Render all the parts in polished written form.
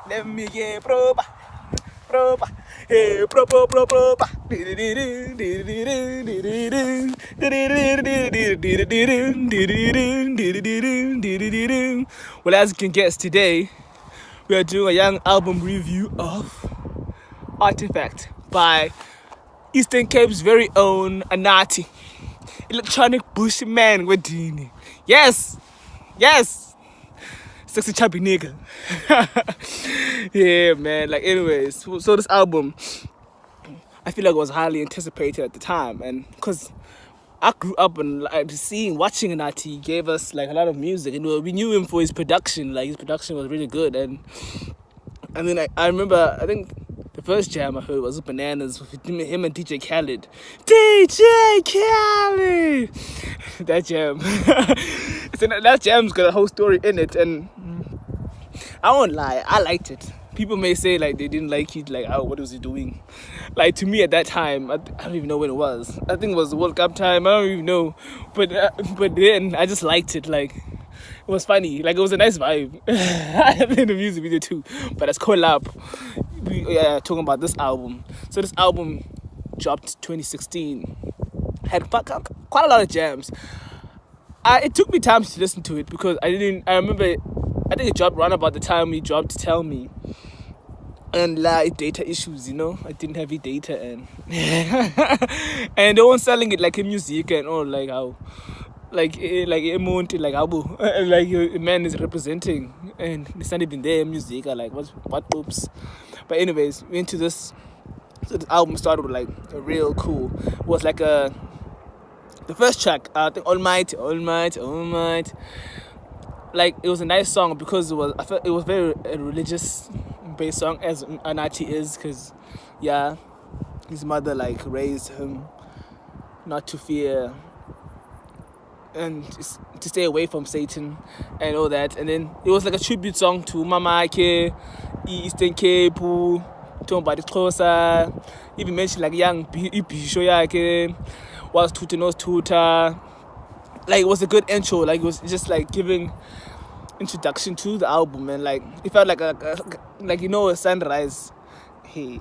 Let me get proper. Hey, proper. Well, as you can guess, today we are doing a young album review of Artiifact by Eastern Cape's very own Anatii. Electronic Bushman Wedini. Yes. Sexy chubby nigga. Yeah, man. Like, anyways, so this album, I feel like it was highly anticipated at the time, and because I grew up and watching Anatii gave us like a lot of music, and we knew him for his production. Like, his production was really good, and then I remember, I think the first jam I heard was Bananas with him and DJ Khaled. That jam. So that jam's got a whole story in it, and I won't lie, I liked it. People may say like they didn't like it, like, oh, what was he doing? Like, to me at that time, I don't even know when it was. I think it was the World Cup time. I don't even know, but then I just liked it. Like, it was funny. Like, it was a nice vibe. In the music video too. But as collab, we talking about this album. So this album dropped 2016. Had quite a lot of jams. It took me time to listen to it because I remember, I think it dropped around about the time we dropped Tell Me. And like data issues, you know, I didn't have data, and and they weren't selling it like in music and all, like how, like amount, like how, like a man is representing, and it's not even there in music. I like what oops. But anyways, we into this. So the album started with like a real cool. It was like the first track. I think All Might. Like, it was a nice song because I felt it was very religious based song, as Anatii is, because his mother like raised him not to fear and to stay away from Satan and all that. And then it was like a tribute song to Mama Ke, Eastern Cape, talking about the Xhosa, even mentioned like young Ibisho yake was tuta. Like, it was a good intro. Like, it was just like giving introduction to the album, and like it felt like like, you know, a sunrise. Hey,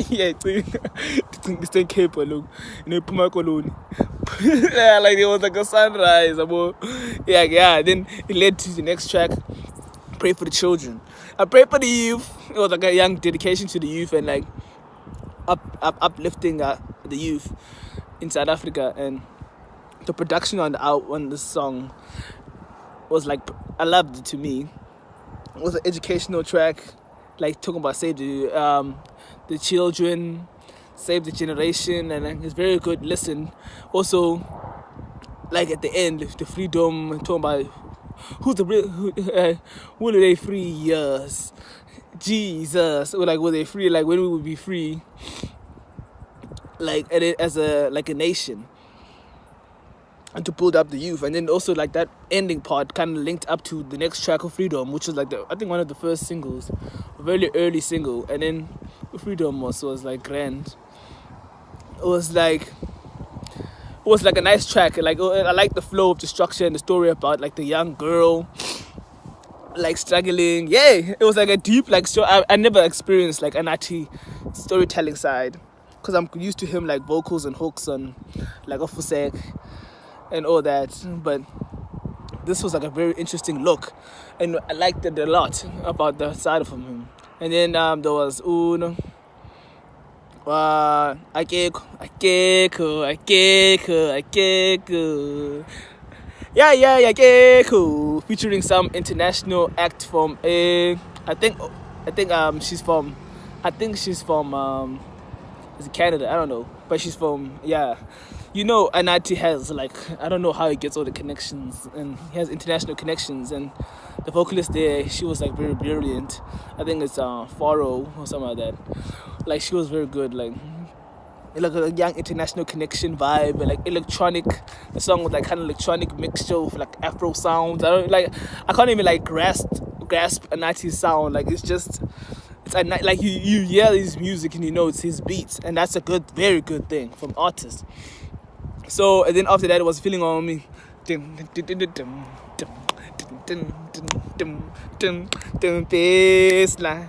yeah, this thing came look, you know, Puma Colony. Yeah, like it was like a sunrise. Yeah. Then it led to the next track, Pray for the Children. I pray for the youth. It was like a young dedication to the youth and like uplifting the youth in South Africa. And the production on this song was like, I loved it. To me, it was an educational track, like talking about save the children, save the generation, and it's very good listen. Also, like at the end, the freedom, talking about who will they free? Yes, Jesus. Or like, will they free? Like, when we will be free? Like, as a nation. And to build up the youth. And then also like that ending part kind of linked up to the next track of Freedom, which was like I think one of the first singles, a very early single. And then Freedom was like grand. It was like a nice track. Like, I like the flow of the structure and the story about like the young girl like struggling. Yeah, it was like a deep like story. I never experienced like Anatii storytelling side, because I'm used to him like vocals and hooks on like Ofusek and all that, but this was like a very interesting look, and I liked it a lot about the side of him. And then there was Uno, AKHEKO, AKHEKO, featuring some international act from I think she's from is it Canada? I don't know, but she's from You know, Anatii has like, I don't know how he gets all the connections, and he has international connections, and the vocalist there, she was like very brilliant. I think it's Faro or something like that. Like, she was very good, like a young international connection vibe, and like electronic. The song was like kind of electronic mixture of like Afro sounds. I can't even like grasp Anatii's sound. Like, it's like you hear his music and you know it's his beats, and that's a very good thing from artists. So, and then after that, it was Feeling On Me. baseline.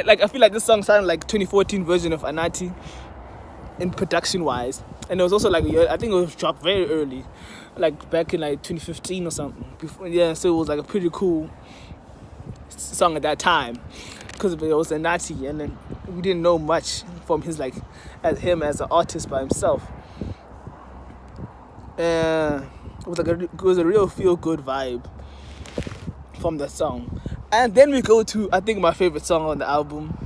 Like I feel like this song sounded like 2014 version of Anatii in production wise, and it was also like I think it was dropped very early, like back in like 2015 or something. Before, yeah, so it was like a pretty cool song at that time because it was Anatii, and then we didn't know much from his like as him as an artist by himself. It was a real feel good vibe from the song. And then we go to I think my favorite song on the album.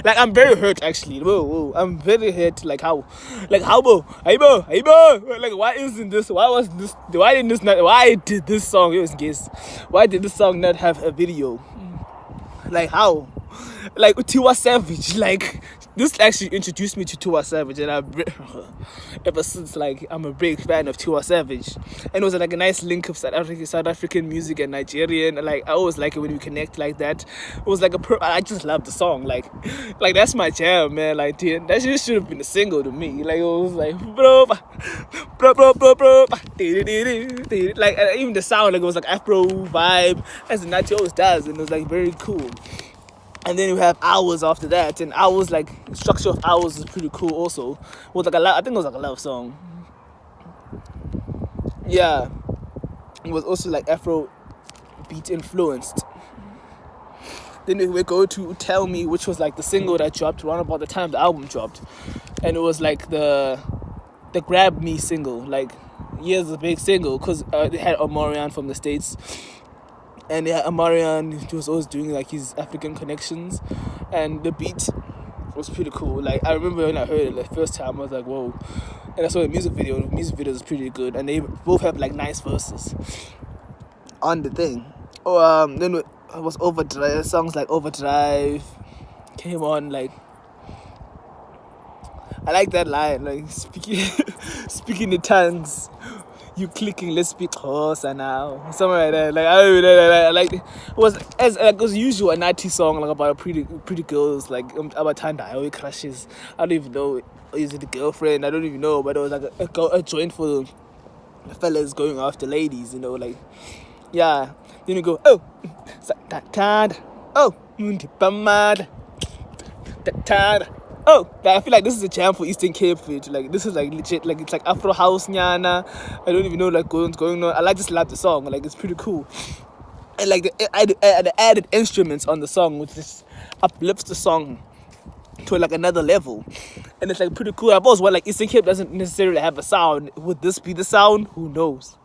Like I'm very hurt actually. Whoa. I'm very hurt. Like how bro? Hey bro. Like why did this song? It was guess. Why did this song not have a video? Like how? Like Tiwa Savage, like this actually introduced me to Tiwa Savage, and ever since like I'm a big fan of Tiwa Savage, and it was like a nice link of South African music and Nigerian. Like I always like it when we connect like that. It was like I just love the song, like that's my jam, man. Like dude, that shit should have been a single to me. Like it was like like even the sound, like it was like Afro vibe as the Anatii always does, and it was like very cool. And then we have Hours after that, and Hours, like structure of Hours is pretty cool also. It was like I think it was like a love song. Yeah, it was also like Afrobeat influenced. Then we go to Tell Me, which was like the single that dropped around about the time the album dropped, and it was like the Grab Me single. Like a big single because they had Omarion from the States. And yeah, Amarian was always doing like his African connections, and the beat was pretty cool. Like I remember when I heard it the first time, I was like, whoa. And I saw the music video. The music video is pretty good, and they both have like nice verses on the thing. Then it was Overdrive. Songs like Overdrive came on. Like I like that line, like speaking in tongues. You clicking, let's speak Xhosa now. Something like that. Like I don't know, like it was as usual a Anatii song like about pretty girls, like about THANDA crushes. I don't even know, is it a girlfriend? I don't even know, but it was like a joint for the fellas going after ladies, you know, like yeah. Then you go, oh THANDA, oh Mundipamad THANDA. Oh, I feel like this is a jam for Eastern Cape Fit. Like this is like legit, like it's like Afro house nyana. I don't even know like what's going on. I just love the song. Like it's pretty cool. And like the added instruments on the song, which just uplifts the song to like another level. And it's like pretty cool. I've always like Eastern Cape doesn't necessarily have a sound. Would this be the sound? Who knows?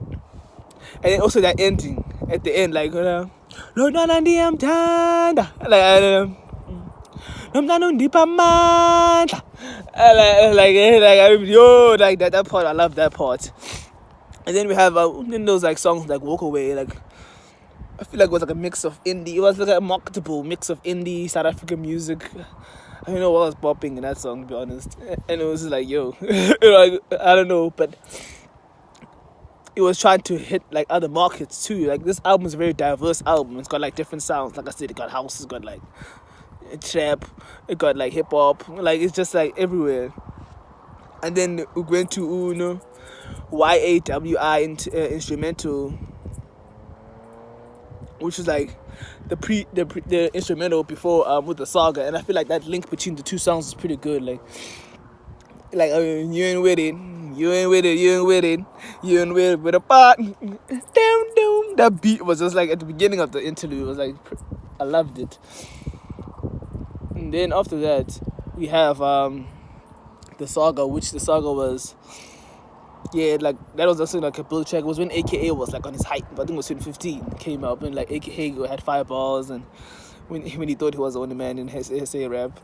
And then also that ending at the end, like no, I'm THANDA. Like I don't know. Like that part, I love that part. And then we have then those like songs like Walk Away, like I feel like it was like a mix of indie. It was like a marketable mix of indie South African music. I don't know what was bopping in that song, to be honest. And it was just like, yo, like, I don't know, but it was trying to hit like other markets too. Like this album is a very diverse album. It's got like different sounds. Like I said, it got house, it's got like trap, it got like hip hop, like it's just like everywhere. And then we went to YAWI instrumental, which was like the instrumental before with the Saga, and I feel like that link between the two songs is pretty good. Like you ain't with it, you ain't with it a part. That beat was just like at the beginning of the interlude. It was like I loved it. And then after that, we have the Saga, which the Saga was, yeah, like that was also like a build track. It was when AKA was like on his height. I think it was 2015 came out when like AKHEKO had fireballs, and when he thought he was the only man in his SA rap.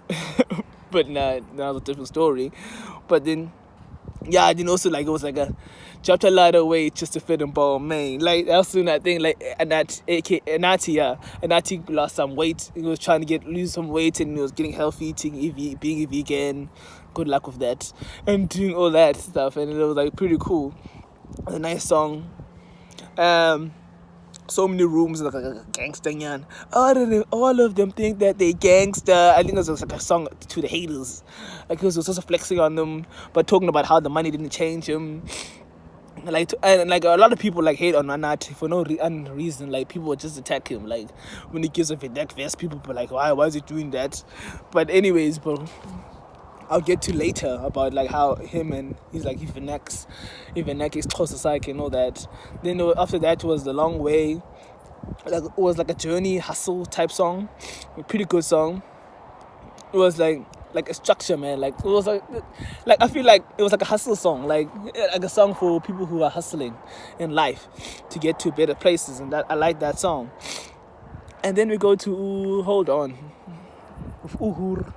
But nah, that was a different story. But then, yeah, then also like it was like a dropped a lot of weight just to fit in Balmain. Like also that thing, like Anatii lost some weight. He was trying to lose some weight, and he was getting healthy, being a vegan. Good luck with that, and doing all that stuff, and it was like pretty cool. A nice song. so many rooms, like a gangster yan. All of them think that they gangster. I think it was like a song to the haters. Like he was also flexing on them, but talking about how the money didn't change him. Like and like a lot of people like hate on Anatii for no reason. Like people would just attack him. Like when he gives a V-neck vest, people be like, why is he doing that? But anyways, bro, I'll get to later about like how him and he's like even next is close to psych and all that. Then after that was The Long Way. Like it was like a journey hustle type song, a pretty good song. It was like a structure, man. Like it was like I feel like it was like a hustle song, like a song for people who are hustling in life to get to better places, and that I like that song. And then we go to hold on, Uhur.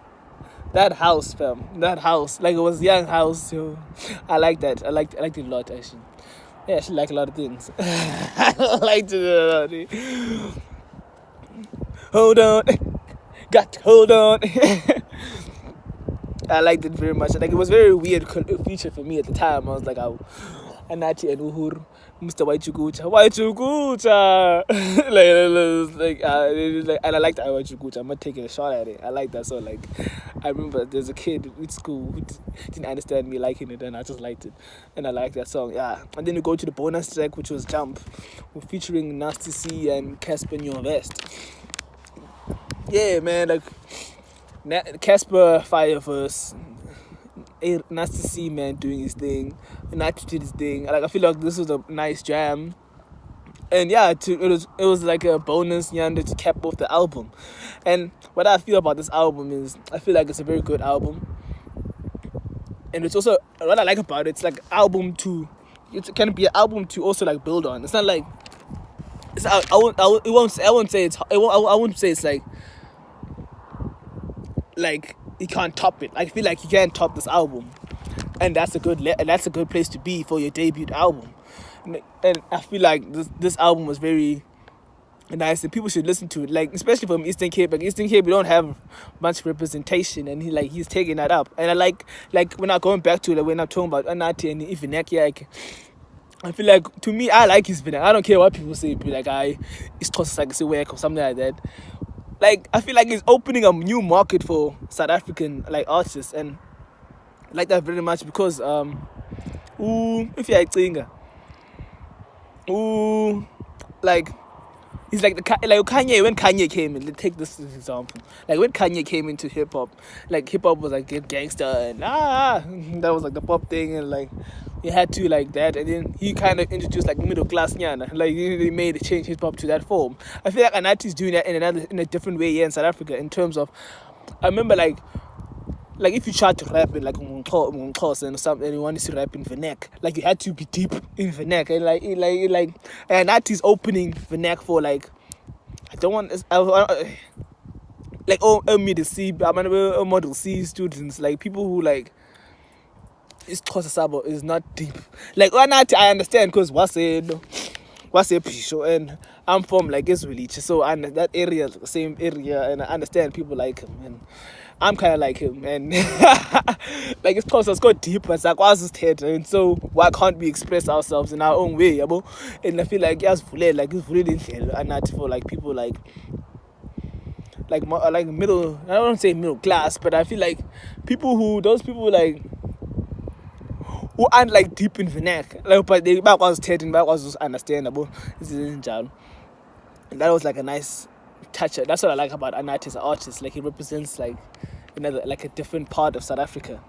That house, fam. That house. Like it was young house. So I like that. I liked it a lot actually. Yeah, I actually like a lot of things. I liked it a lot. Hold on. Got to hold on. I liked it very much. Like it was very weird feature for me at the time. I was like, Anatii and Uhuru, Mr. Waichukucha, and I liked Waichukucha. I'm not taking a shot at it. I like that song. Like I remember there's a kid at school who didn't understand me liking it, and I just liked it, and I liked that song. Yeah, and then we go to the bonus track, which was Jump, featuring Nasty C and Casper New Vest. Yeah, man, like Casper fire verse. Nice to see, man, doing his thing. Anatii did his thing. Like I feel like this was a nice jam, and yeah, it was like a bonus yonder to cap off the album. And what I feel about this album is I feel like it's a very good album, and it's also what I like about it. It's like album to, it can be an album to also like build on. It's not like it's I won't say it's like you can't top it. I feel like you can't top this album, and that's a good place to be for your debut album. And I feel like this album was very nice, and people should listen to it. Like especially from Eastern Cape. Like Eastern Cape, we don't have much representation, and he's taking that up. And I like when I'm going back to it, when I'm talking about Anatii and V-neck, like I feel like to me I like his V-neck. I don't care what people say. Be like it's tossed like it's a work or something like that. Like I feel like he's opening a new market for South African like artists, and I like that very much because if you're a singer, like he's like like Kanye. When Kanye came in, let's take this as an example. Like when Kanye came into hip hop, like hip hop was like gangster and that was like the pop thing, and like you had to like that, and then he kind of introduced like middle class nyana. Like he made a change hip hop to that form. I feel like Anatii's doing that in a different way here in South Africa in terms of, I remember like if you tried to rap in like Mungxhosa and something, and you wanted to rap in V-neck, like you had to be deep in V-neck, and like Anatii's opening V-neck for like I don't want like Model C students, like people who like it's Xhosa is not deep. Like Anatii, I understand because what's a Pisho, and I'm from like Israeli, so that area is the same area, and I understand people like him, and I'm kind of like him, and like it's Xhosa's got deep, but it's like what's his head, and so why can't we express ourselves in our own way, yabo? And I feel like it's really Anatii for like people like middle. I don't want to say middle class, but I feel like those people like who aren't like deep in V-neck, like but they was just understandable. And that was like a nice touch. That's what I like about Anatii as an artist. Like he represents like another, like a different part of South Africa,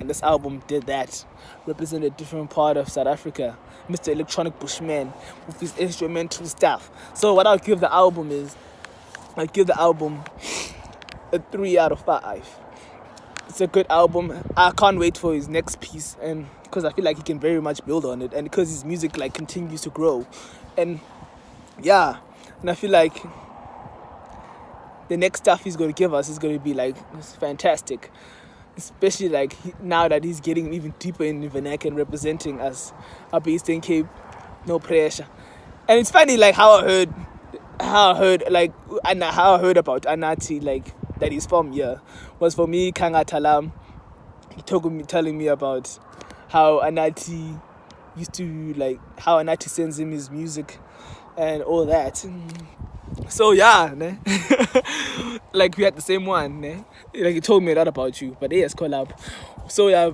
and this album did that. Represent a different part of South Africa. Mr. Electronic Bushman with his instrumental stuff. So what I'll give the album is, I give the album a 3 out of 5. It's a good album. I can't wait for his next piece, and because I feel like he can very much build on it, and because his music like continues to grow, and yeah, and I feel like the next stuff he's going to give us is going to be like fantastic, especially like now that he's getting even deeper in V-neck and representing us up Eastern Cape, no pressure. And it's funny like how I heard about Anatii, like that he's from here, was for me Kangatala telling me about how Anatii used to like how Anatii sends him his music, and all that. So yeah, ne? Like we had the same one, ne? Like he told me a lot about you, but yes, collab. So yeah,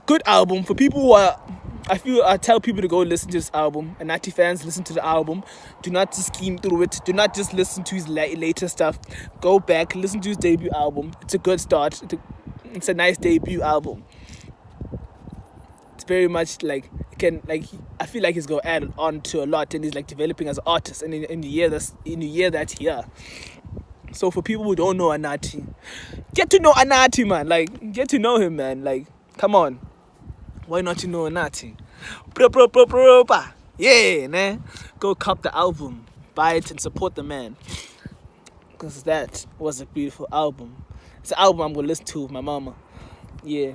good album for people who are. I tell people to go listen to this album. Anatii fans, listen to the album. Do not just skim through it. Do not just listen to his later stuff. Go back, listen to his debut album. It's a good start. It's a nice debut album. It's very much like I feel like he's gonna add on to a lot, and he's like developing as an artist. And in the year that's here. So for people who don't know Anatii, get to know Anatii, man. Like get to know him, man. Like come on. Why not you know Anatii? Yeah, ne? Go cop the album, buy it and support the man. Because that was a beautiful album. It's an album I'm gonna listen to with my mama. Yeah.